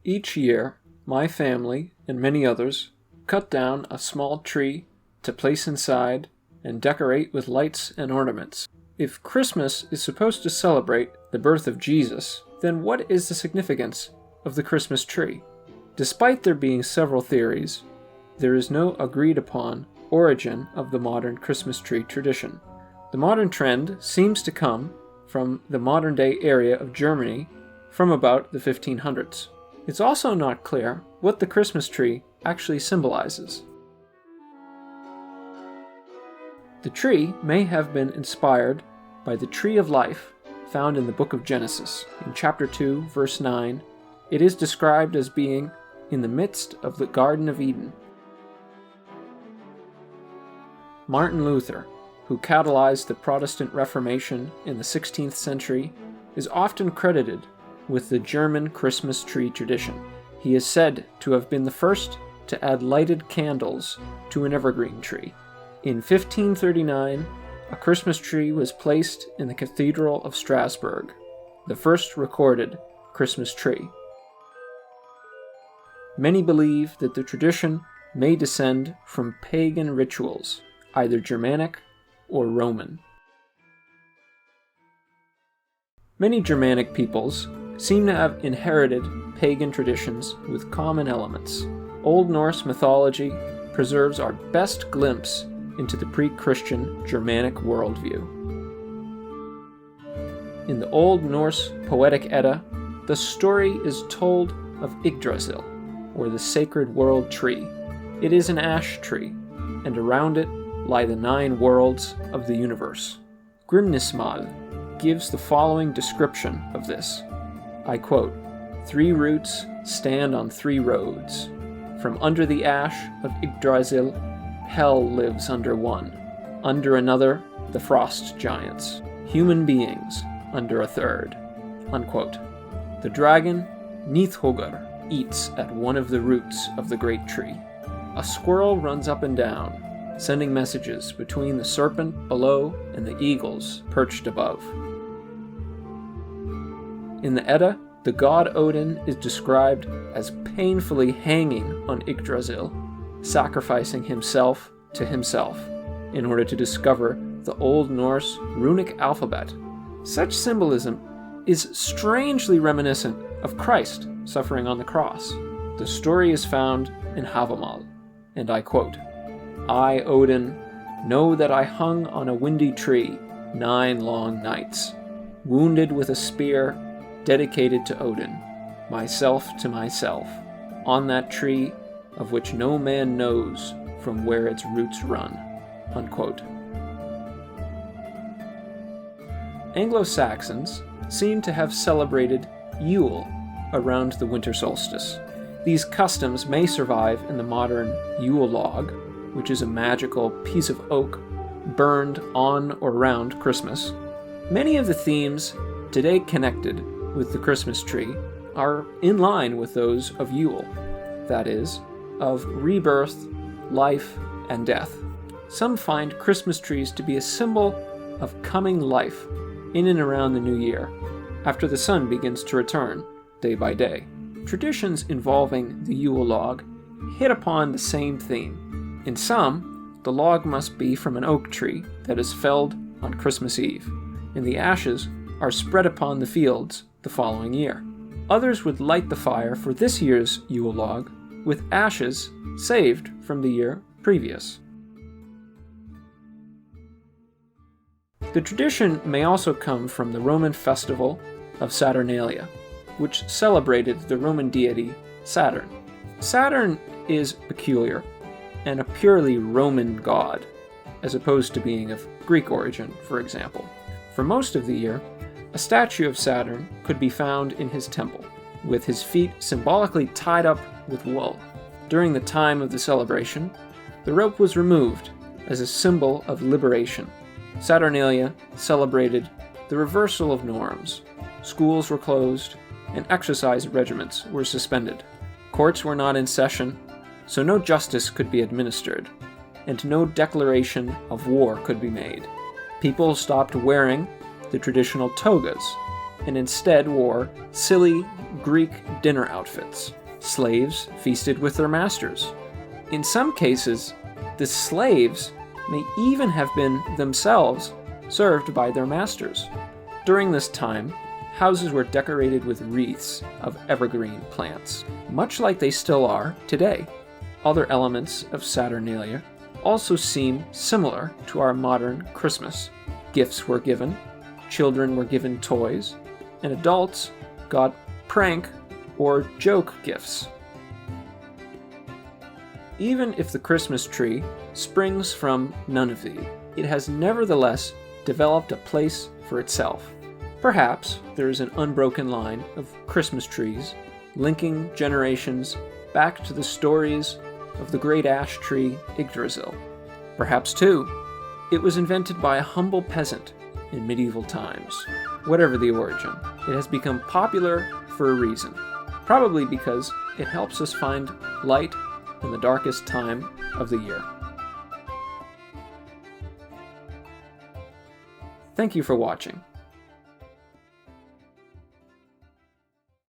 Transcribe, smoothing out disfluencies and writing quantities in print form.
Each year, my family, and many others, cut down a small tree to place inside and decorate with lights and ornaments. If Christmas is supposed to celebrate the birth of Jesus, then what is the significance of the Christmas tree? Despite there being several theories, there is no agreed-upon origin of the modern Christmas tree tradition. The modern trend seems to come from the modern-day area of Germany from about the 1500s. It's also not clear what the Christmas tree actually symbolizes. The tree may have been inspired by the tree of life found in the book of Genesis. In chapter 2, verse 9, it is described as being in the midst of the Garden of Eden. Martin Luther, who catalyzed the Protestant Reformation in the 16th century, is often credited with the German Christmas tree tradition. He is said to have been the first to add lighted candles to an evergreen tree. In 1539, a Christmas tree was placed in the Cathedral of Strasbourg, the first recorded Christmas tree. Many believe that the tradition may descend from pagan rituals, either Germanic or Roman. Many Germanic peoples seem to have inherited pagan traditions with common elements. Old Norse mythology preserves our best glimpse into the pre-Christian Germanic worldview. In the Old Norse poetic Edda, the story is told of Yggdrasil, or the sacred world tree. It is an ash tree, and around it lie the 9 worlds of the universe. Grimnismal gives the following description of this. I quote, 3 roots stand on 3 roads. From under the ash of Yggdrasil, hell lives under one. Under another, the frost giants. Human beings under a third. Unquote. The dragon, Nithhogr, eats at one of the roots of the great tree. A squirrel runs up and down, sending messages between the serpent below and the eagles perched above. In the Edda, the god Odin is described as painfully hanging on Yggdrasil, sacrificing himself to himself in order to discover the Old Norse runic alphabet. Such symbolism is strangely reminiscent of Christ suffering on the cross. The story is found in Havamal, and I quote, I, Odin, know that I hung on a windy tree 9 long nights, wounded with a spear dedicated to Odin, myself to myself, on that tree of which no man knows from where its roots run. Unquote. Anglo-Saxons seem to have celebrated YULE around the winter solstice. These customs may survive in the modern Yule log, which is a magical piece of oak burned on or around Christmas. Many of the themes today connected with the Christmas tree are in line with those of Yule, that is, of rebirth, life, and death. Some find Christmas trees to be a symbol of coming life in and around the new year, after the sun begins to return, day by day. Traditions involving the Yule log hit upon the same theme. In some, the log must be from an oak tree that is felled on Christmas Eve, and the ashes are spread upon the fields the following year. Others would light the fire for this year's Yule log with ashes saved from the year previous. The tradition may also come from the Roman festival of Saturnalia, which celebrated the Roman deity Saturn. Saturn is peculiar and a purely Roman god, as opposed to being of Greek origin, for example. For most of the year, a statue of Saturn could be found in his temple, with his feet symbolically tied up with wool. During the time of the celebration, the rope was removed as a symbol of liberation. Saturnalia celebrated the reversal of norms. Schools were closed, and exercise regiments were suspended. Courts were not in session, so no justice could be administered, and no declaration of war could be made. People stopped wearing the traditional togas, and instead wore silly Greek dinner outfits. Slaves feasted with their masters. In some cases, the slaves may even have been themselves served by their masters. During this time, houses were decorated with wreaths of evergreen plants, much like they still are today. Other elements of Saturnalia also seem similar to our modern Christmas. Gifts were given, children were given toys, and adults got prank or joke gifts. Even if the Christmas tree springs from none of these, it has nevertheless developed a place for itself. Perhaps there is an unbroken line of Christmas trees linking generations back to the stories of the great ash tree Yggdrasil. Perhaps, too, it was invented by a humble peasant in medieval times. Whatever the origin, it has become popular for a reason, probably because it helps us find light in the darkest time of the year. Thank you for watching.